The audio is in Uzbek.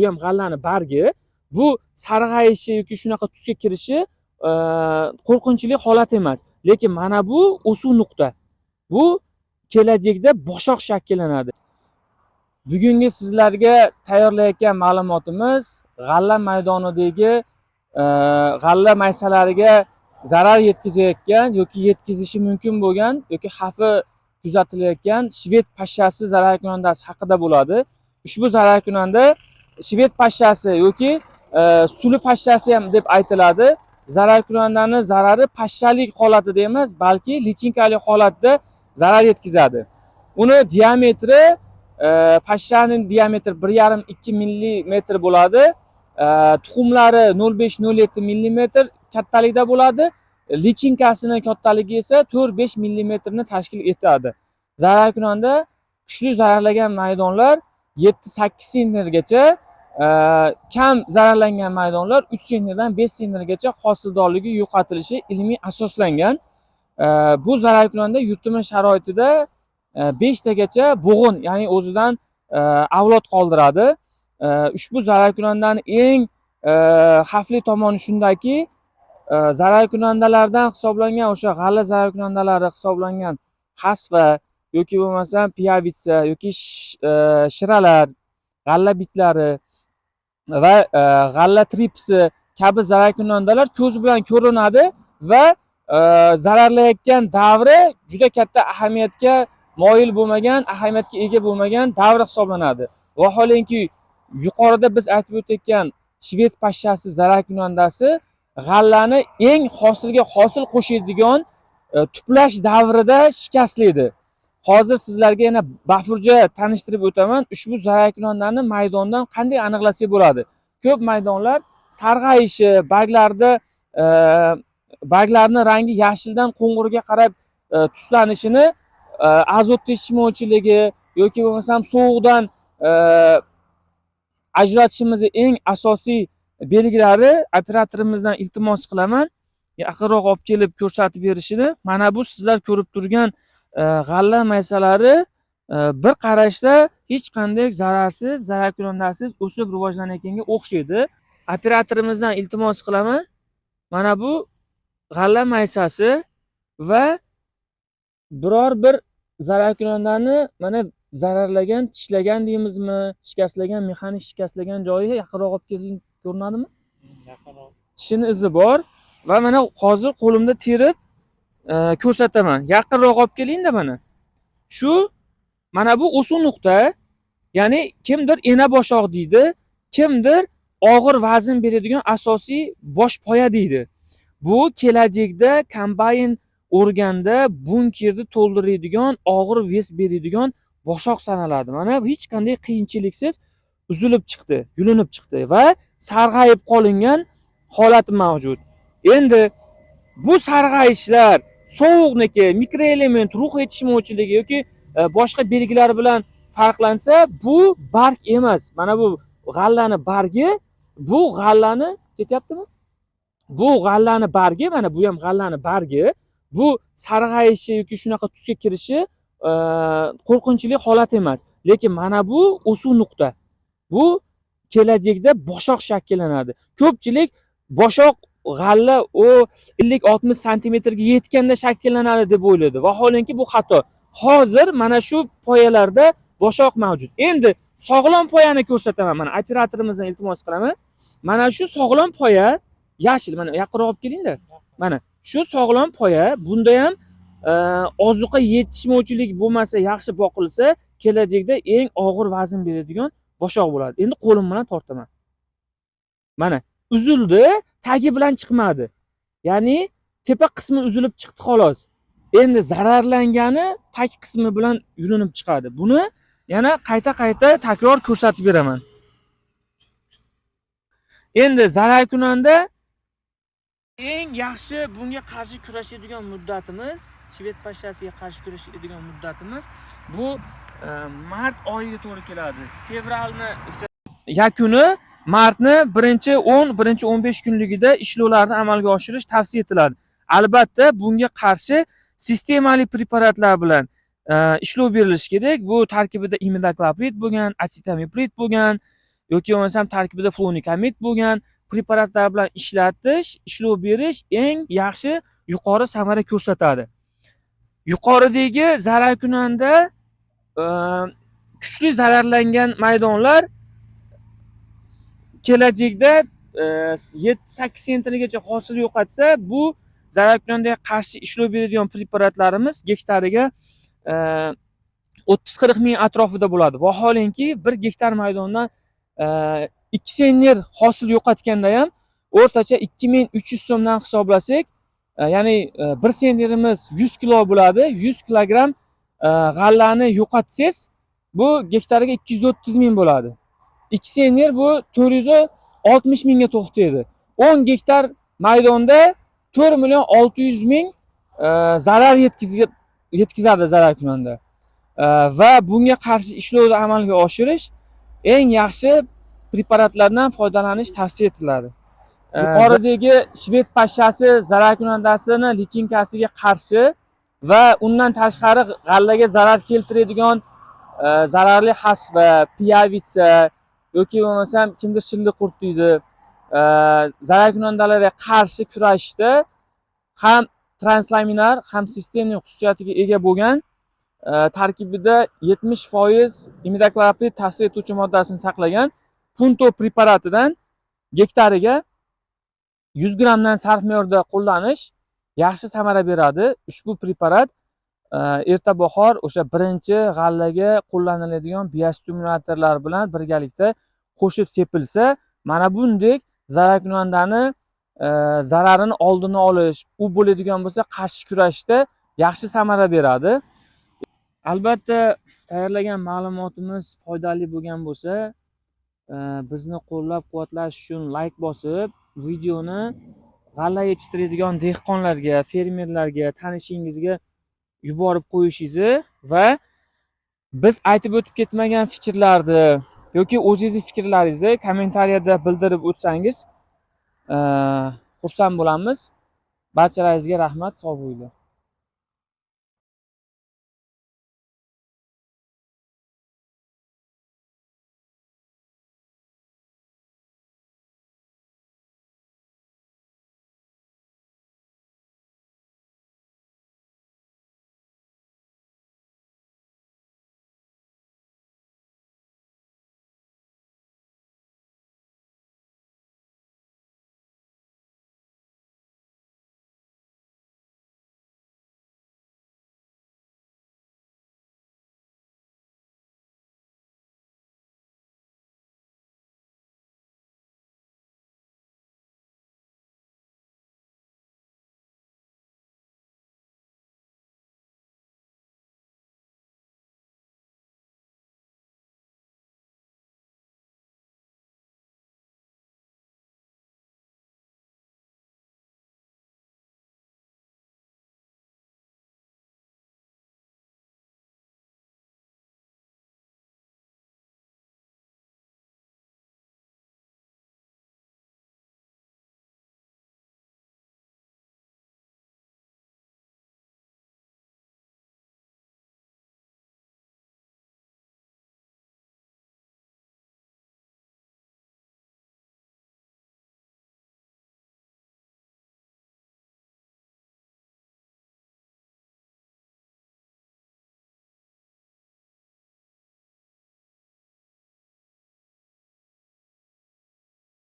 Bu ham g'allani bargi. Bu sarg'ayishi yoki shunaqa tusga kirishi qo'rqinchli holat emas. Lekin mana bu o'suv nuqta. Bu kelajakda boshoq shakllanadi. Bugungi sizlarga tayyorlayotgan ma'lumotimiz g'alla maydonidagi g'alla maysalariga zarar yetkazayotgan yoki yetkazishi mumkin bo'lgan yoki xavfi kuzatilayotgan shved pashshasi zararkunandasi haqida bo'ladi. Ushbu zararkunanda shved pashshasi yoki suli pashshasi ham deb aytiladi. Zararkunandani zarari pashshalik holatida emas, balki lichinkalik holatda zarar yetkazadi. Uni diametri pashshaning diametri 1,5-2 millimetr bo'ladi. Tuxumlari 0,5-0,7 millimetr kattalikda bo'ladi. Lichinkasining kattaligi esa 4-5 millimetrni tashkil etadi. Zararkunanda kuchli zararlangan maydonlar 7-8 sentnergacha, kam zararlangan maydonlar 3 sentnerdan 5 sentnergacha hosildorligi yo'qotilishi ilmiy asoslangan. Bu zararkunanda yurtimiz sharoitida 5 tagacha bo'g'in, ya'ni o'zidan avlod qoldiradi. Ushbu zararkunandaning eng xavfli tomoni shundaki, zararkunandalardan hisoblangan o'sha g'alla zararkunandalari hisoblangan xasva yoki bo'lmasa piyavitsa yoki shiralar, g'alla bitlari va g'alla tripsi kabi zararkunandalar ko'z bilan ko'rinadi va zararlayotgan davri juda katta ahamiyatga moyil bo'lmagan, ahamiyatga ega bo'lmagan davr hisoblanadi. Vaholanki yuqorida biz aytib o'tgan shved pashshasi zararkunandasi g'allani eng hosilga hosil qo'shadigan tuplash davrida shikastlaydi. Hozir sizlarga yana bafurja tanishtirib o'taman. Ushbu zararkunandani maydondan qanday aniqlasak bo'ladi? Ko'p maydonlar sarg'ayishi, barglarning rangi yashildan qo'ng'irga qarab tuslanishini azot yetishmovchiligi yoki bo'lmasam sovuqdan ajratishimizning eng asosiy belgilari operatorimizdan iltimos qilaman yaqinroq olib kelib ko'rsatib berishini. Mana bu sizlar ko'rib turgan g'alla maysalari bir qarashda hech qanday zararsiz, zararkunandasiz o'sib rivojlanayotganga o'xshaydi. Operatorimizdan iltimos qilaman. Mana bu g'alla maysasi va biror bir zararkunandani mana zararlagan, tishlagan deymizmi, shikastlagan, mexanik shikastlagan joyiga yaqinroq olib kelib ko'rinadimi? Yaqinroq. Tishini izi bor va mana hozir qo'limda terib ko'rsataman. Yaqinroq olib keling-da mana. Shu mana bu o'suv nuqta, ya'ni kimdir ena boshoq deydi, kimdir og'ir vazn beradigan asosiy bosh poya deydi. Bu kelajakda kombayn o'rganda bunkerni to'ldiradigan, og'ir ves beradigan boshoq sanaladi. Mana hech qanday qiyinchiliksiz uzilib chiqdi, yulinib chiqdi va sarg'ayib qolingan holati mavjud. Endi bu sarg'ayishlar sovuqniki, mikroelement, rux yetishmovchiligi yoki boshqa belgilar bilan farqlansa, bu barg emas. Mana bu g'allani bargi, bu g'allani ketyaptimi? Bu g'allani bargi, mana bu ham g'allani bargi. Bu sarg'ayishi yoki shunaqa tusga kirishi qo'rqinchli holat emas. Lekin mana bu o'suv nuqta. Bu kelajakda boshoq shakllanadi. Ko'pchilik boshoq g'alla o 50-60 santimetrga yetganda shakllanadi deb o'ylaydi. Vaholanki bu xato. Hozir mana shu poyalarda boshoq mavjud. Endi sog'lom poyani ko'rsataman. Mana operatorimizdan iltimos qilaman. Mana shu sog'lom poya yashil, mana yaqinroq olib keling-da. Mana shu sog'lom poya, bunda ham ozuqa yetishmovchilik bo'lmasa, yaxshi boqilsa, kelajakda eng og'ir vazn beradigan boshoq bo'ladi. Endi qo'lim bilan tortaman. Mana uzildi, tagi bilan chiqmadi. Ya'ni tepa qismi uzilib chiqdi xolos. Endi zararlangani tag qismi bilan yulinib chiqadi. Buni yana qayta takror ko'rsatib beraman. Endi zararkunanda eng yaxshi bunga qarshi kurashadigan muddatimiz, shved pashshasiga qarshi kurashadigan muddatimiz bu mart oyiga to'g'ri keladi. Fevralni yakuni martni 1-10-15 kunligida ishlovlarni amalga oshirish tavsiya etiladi. Albatta bunga qarshi sistemali preparatlar bilan ishlov berilishi kerak. Bu tarkibida imidakloprid bo'lgan, asetamiprid bo'lgan yoki bo'lmasam tarkibida flonikamid bo'lgan preparatlar bilan ishlatish, ishlov berish eng yaxshi yuqori samara ko'rsatadi. Yuqoridagi zararkunanda kuchli zararlangan maydonlar kelajakda 7-8 sentnergacha hosil yo'qotsa, bu zararkunandaga qarshi ishlov beradigan preparatlarimiz gektariga 30-40 ming atrofida bo'ladi. Vaholanki 1 gektar maydondan 2 sentner hosil yo'qotganda ham o'rtacha 2300 so'mdan hisoblasak, ya'ni 1 sentnerimiz 100 kilo bo'ladi. 100 kilogramm g'allani yo'qotsangiz, bu gektariga 230 ming bo'ladi. 2 sentner bu 460 mingga to'xtaydi. 10 gektar maydonda 4 million 600 ming zarar yetkazadi zararkunanda. Va bunga qarshi ishlovni amalga oshirish eng yaxshi preparatlardan foydalanish tavsiya etiladi. Yuqoridagi shved pashshasi zararkunandasini lichinkasiga qarshi va undan tashqari g'allaga zarar keltiradigan zararli hasva, piyavitsa yoki bo'lmasam kimdir shilliq qurt deydi, zararkunandalarga qarshi kurashishda ham translaminar ham sistemli xususiyatiga ega bo'lgan tarkibida 70% imidakloprид ta'sir etuvchi moddasini saqlagan Punto preparatidan gektariga 100 grammdan sarf me'yorda qo'llanish yaxshi samara beradi. Ushbu preparat erta bahor o'sha birinchi g'allaga qo'llaniladigan biostimulyatorlar bilan birgalikda qo'shib sepilsa, mana bunday zararkunandani zararini oldini olish, u bo'ladigan bo'lsa qarshi kurashishda yaxshi samara beradi. Albatta, tayyorlagan ma'lumotimiz foydali bo'lgan bo'lsa, bizni qo'llab-quvvatlash uchun like bosib, videoni g'alla yetishtiradigan dehqonlarga, fermerlarga, tanishingizga yuborib qo'yishingizni va biz aytib o'tib ketmagan fikrlarni yoki o'zingizning fikrlaringizni kommentariyada bildirib o'tsangiz, xursand bo'lamiz. Barchalaringizga rahmat, sog' bo'linglar.